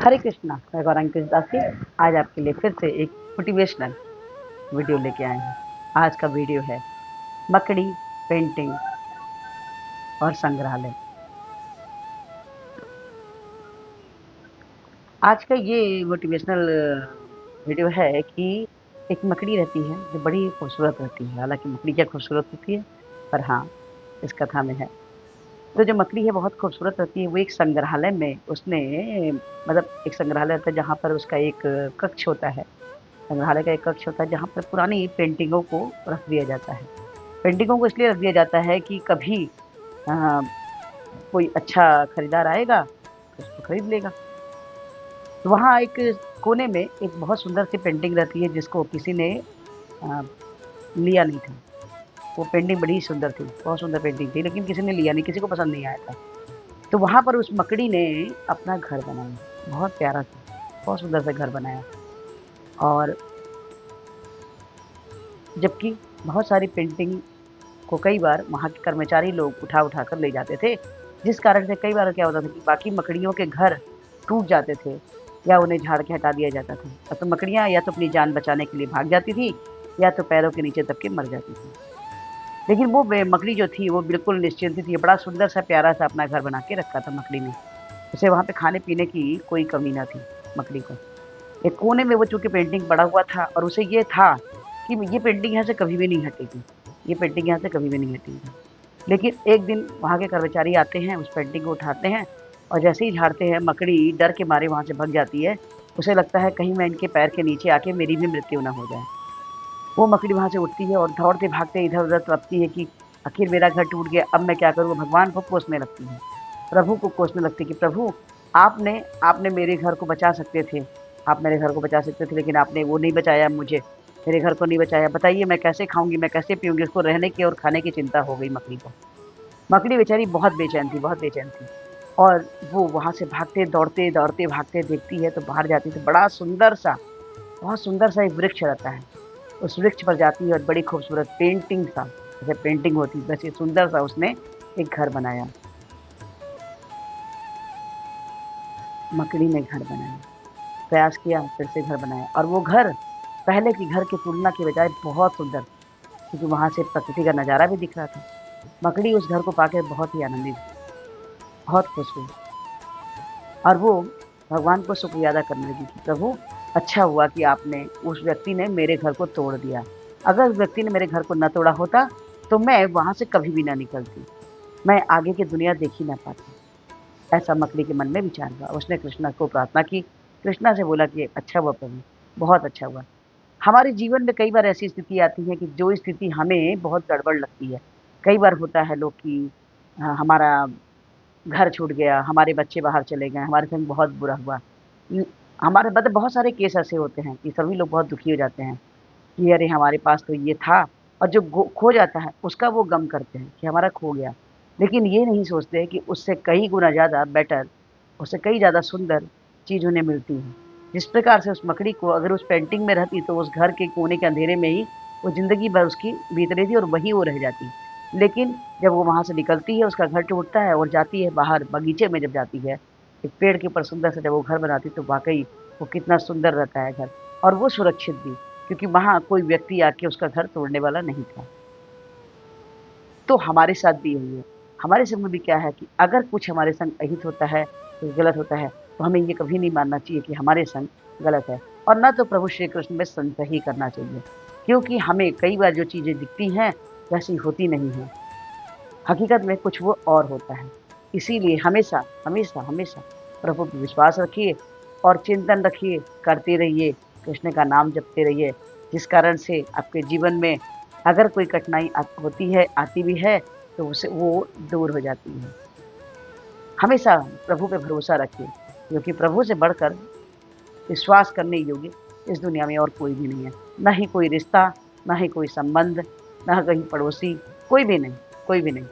हरे कृष्णा। मैं गौरांग कृष्णदास जी आज आपके लिए फिर से एक मोटिवेशनल वीडियो लेके आए हैं। आज का वीडियो है मकड़ी, पेंटिंग और संग्रहालय। आज का ये मोटिवेशनल वीडियो है कि एक मकड़ी रहती है जो बड़ी खूबसूरत रहती है। हालांकि मकड़ी क्या खूबसूरत होती है, पर हाँ, इस कथा में है। तो जो मकड़ी है बहुत खूबसूरत रहती है। वो एक संग्रहालय में उसने मतलब एक संग्रहालय होता है जहाँ पर उसका एक कक्ष होता है। संग्रहालय का एक कक्ष होता है जहाँ पर पुरानी पेंटिंगों को रख दिया जाता है। पेंटिंगों को इसलिए रख दिया जाता है कि कभी अ, कोई अच्छा खरीदार आएगा तो उसको खरीद लेगा। तो वहाँ एक कोने में एक बहुत सुंदर सी पेंटिंग रहती है जिसको किसी ने अ, लिया नहीं था। वो पेंटिंग बड़ी सुंदर थी, बहुत सुंदर पेंटिंग थी, लेकिन किसी ने लिया नहीं, किसी को पसंद नहीं आया था। तो वहाँ पर उस मकड़ी ने अपना घर बनाया, बहुत प्यारा सा, बहुत सुंदर सा घर बनाया। और जबकि बहुत सारी पेंटिंग को कई बार वहाँ के कर्मचारी लोग उठा-उठा कर ले जाते थे, जिस कारण से कई बार क्या होता था कि बाकी मकड़ियों के घर टूट जाते थे या उन्हें झाड़ के हटा दिया जाता था। तो मकड़ियाँ या तो अपनी जान बचाने के लिए भाग जाती थी या तो पैरों के नीचे दब के मर जाती थी। लेकिन वो बे मकड़ी जो थी वो बिल्कुल निश्चिंत थी, बड़ा सुंदर सा प्यारा सा अपना घर बना के रखा था मकड़ी ने। उसे वहाँ पे खाने-पीने की कोई कमी ना थी मकड़ी को। एक कोने में वो चूँकि पेंटिंग पड़ा हुआ था और उसे ये था कि ये पेंटिंग यहाँ से कभी भी नहीं हटेगी, ये पेंटिंग यहाँ से कभी भी नहीं हटेगी। लेकिन एक दिन वहाँ के कर्मचारी आते हैं, उस पेंटिंग को उठाते हैं और जैसे ही झाड़ते हैं, मकड़ी डर के मारे वहाँ से भग जाती है। उसे लगता है कहीं मैं इनके पैर के नीचे आके मेरी भी मृत्यु ना हो जाए। वो मकड़ी वहाँ से उठती है और दौड़ते-भागते इधर-उधर तड़पती है कि आखिर मेरा घर टूट गया, अब मैं क्या करूँ? भगवान को कोसने लगती है। प्रभु को कोसने लगती है कि प्रभु आपने आपने मेरे घर को बचा सकते थे। आप मेरे घर को बचा सकते थे, लेकिन आपने वो नहीं बचाया मुझे, मेरे घर को नहीं बचाया। बताइए मैं कैसे खाऊँगी, मैं कैसे पीऊँगी? उसको रहने की और खाने की चिंता हो गई मकड़ी को। मकड़ी बेचारी बहुत बेचैन थी, बहुत बेचैन थी। और वो वहाँ से भागते, दौड़ते, दौड़ते, भागते देखती है तो बाहर जाती है तो बड़ा सुंदर-सा, बहुत सुंदर-सा एक वृक्ष रहता है। उस वृक्ष पर जाती है और बड़ी खूबसूरत पेंटिंग सा, जैसे पेंटिंग होती है वैसे सुंदर-सा उसने एक घर बनाया। मकड़ी ने घर बनाया, प्रयास किया, फिर से घर बनाया और वो घर पहले के घर की तुलना की बजाय बहुत सुंदर, क्योंकि वहाँ से प्रकृति का नज़ारा भी दिख रहा था। मकड़ी उस घर को पाकर बहुत ही आनंदित, बहुत खुश हुई और वो भगवान को शुक्रिया अदा करने लगी कि प्रभु अच्छा हुआ कि आपने उस व्यक्ति ने मेरे घर को तोड़ दिया। अगर उस व्यक्ति ने मेरे घर को ना तोड़ा होता, तो मैं वहाँ से कभी भी ना निकलती। मैं आगे की दुनिया देख ही ना पाती। ऐसा मकड़ी के मन में विचार हुआ। उसने कृष्णा को प्रार्थना की, कृष्णा से बोला कि अच्छा हुआ प्रभु, बहुत अच्छा हुआ। हमारे जीवन में कई बार ऐसी स्थिति आती है कि जो स्थिति हमें बहुत गड़बड़ लगती है। कई बार होता है लोग कि हमारा घर छूट गया, हमारे बच्चे बाहर चले गए, हमारे संग बहुत बुरा हुआ। उम, हमारे मतलब बहुत सारे केस ऐसे होते हैं कि सभी लोग बहुत दुखी हो जाते हैं कि अरे! हमारे पास तो ये था और जो खो जाता है उसका वो गम करते हैं कि हमारा खो गया। लेकिन ये नहीं सोचते कि उससे कई गुना ज़्यादा बेटर, उससे कई ज़्यादा सुंदर चीज़ उन्हें मिलती है। जिस प्रकार से उस मकड़ी को अगर उस पेंटिंग में रहती तो उस घर के कोने के अंधेरे में ही वो ज़िंदगी भर उसकी बीत रही थी और वहीं वो रह जाती। लेकिन जब वो वहाँ से निकलती है, उसका घर टूटता है और जाती है बाहर बगीचे में जब जाती है, एक पेड़ के ऊपर सुंदर सा जब वो घर बनाती है तो वाक़ई वो कितना सुंदर रहता है घर और वो सुरक्षित भी, क्योंकि वहाँ कोई व्यक्ति आके उसका घर तोड़ने वाला नहीं था। तो हमारे साथ भी यही है। हमारे संग में भी क्या है कि अगर कुछ हमारे संग अहित होता है, कुछ गलत होता है, तो हमें ये कभी नहीं मानना चाहिए कि हमारे संग गलत है और ना तो प्रभु श्री कृष्ण में संशय ही करना चाहिए। क्योंकि हमें कई बार जो चीज़ें दिखती हैं, वैसी होती नहीं हैं। हकीकत में कुछ वो और होता है। इसीलिए हमेशा, हमेशा, हमेशा प्रभु पे विश्वास रखिए और चिंतन रखिए, करते रहिए, कृष्ण का नाम जपते रहिए, जिस कारण से आपके जीवन में अगर कोई कठिनाई होती है, आती भी है, तो उसे वो दूर हो जाती है। हमेशा प्रभु पे भरोसा रखिए, क्योंकि प्रभु से बढ़कर विश्वास करने योग्य इस दुनिया में और कोई भी नहीं है। ना ही कोई रिश्ता, ना ही कोई संबंध, ना कहीं पड़ोसी, कोई भी नहीं, कोई भी नहीं।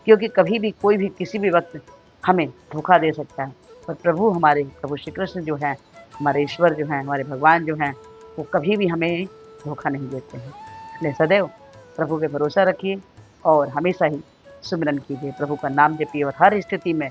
क्योंकि कभी भी कोई भी किसी भी वक़्त हमें धोखा दे सकता है। पर प्रभु हमारे प्रभु श्री कृष्ण जो हैं, हमारे ईश्वर जो हैं, हमारे भगवान जो हैं, वो कभी भी हमें धोखा नहीं देते हैं। इसलिए सदैव प्रभु पे भरोसा रखिए और हमेशा ही सुमिरन कीजिए, प्रभु का नाम जपिए और हर स्थिति में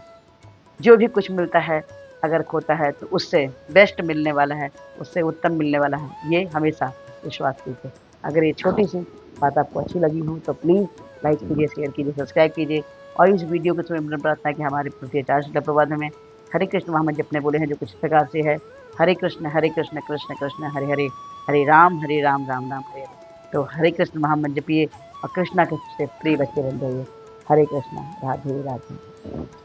जो भी कुछ मिलता है, अगर खोता है तो उससे बेस्ट मिलने वाला है, उससे उत्तम मिलने वाला है, ये हमेशा विश्वास कीजिए। अगर ये छोटी-सी बात आपको अच्छी लगी हो तो प्लीज़ लाइक कीजिए, शेयर कीजिए, सब्सक्राइब कीजिए और इस वीडियो को सुनने प्रार्थना है कि हमारे प्रति आचार श्रृंखला प्रबंध में हरे कृष्ण महामंत्र जपने बोले हैं जो कुछ इस प्रकार से है, हरे कृष्ण, कृष्ण कृष्ण, हरे हरे, हरे राम, राम राम, हरे हरे। तो हरे कृष्ण महामंत्र जपिए और कृष्णा के से प्रिय बच्चे बन जाइए। हरे कृष्णा, राधे राधे।